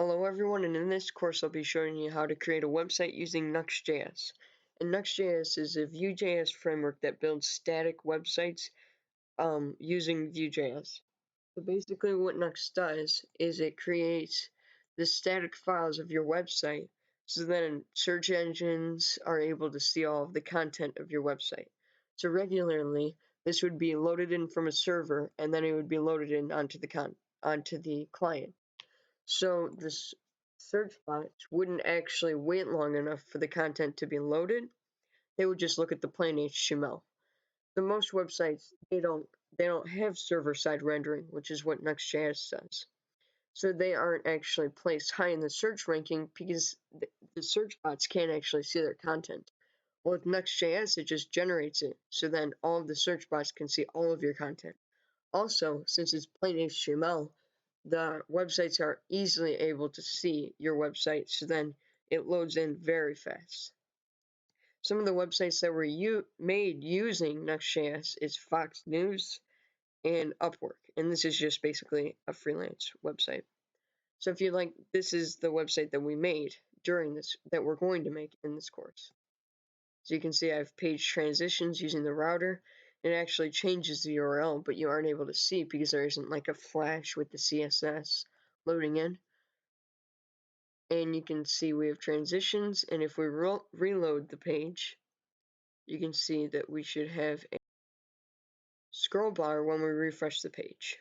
Hello everyone, and in this course I'll be showing you how to create a website using Nuxt.js. And Nuxt.js is a Vue.js framework that builds static websites using Vue.js. So basically what Nuxt does is it creates the static files of your website so then search engines are able to see all of the content of your website. So regularly this would be loaded in from a server and then it would be loaded in onto the client. So this search bots wouldn't actually wait long enough for the content to be loaded. They would just look at the plain HTML. The most websites they don't have server-side rendering, which is what Nuxt.js does. So they aren't actually placed high in the search ranking because the search bots can't actually see their content. Well, with Nuxt.js, it just generates it, so then all of the search bots can see all of your content. Also, since it's plain HTML, the websites are easily able to see your website, so then it loads in very fast. Some of the websites that were made using Nuxt.js is Fox News and Upwork, and this is just basically a freelance website. So if you like, this is the website that we made that we're going to make in this course. So you can see I have page transitions using the router. It actually changes the URL, but you aren't able to see because there isn't like a flash with the CSS loading in. And you can see we have transitions, and if we reload the page, you can see that we should have a scroll bar when we refresh the page.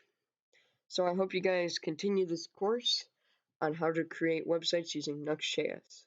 So I hope you guys continue this course on how to create websites using Nuxt.js.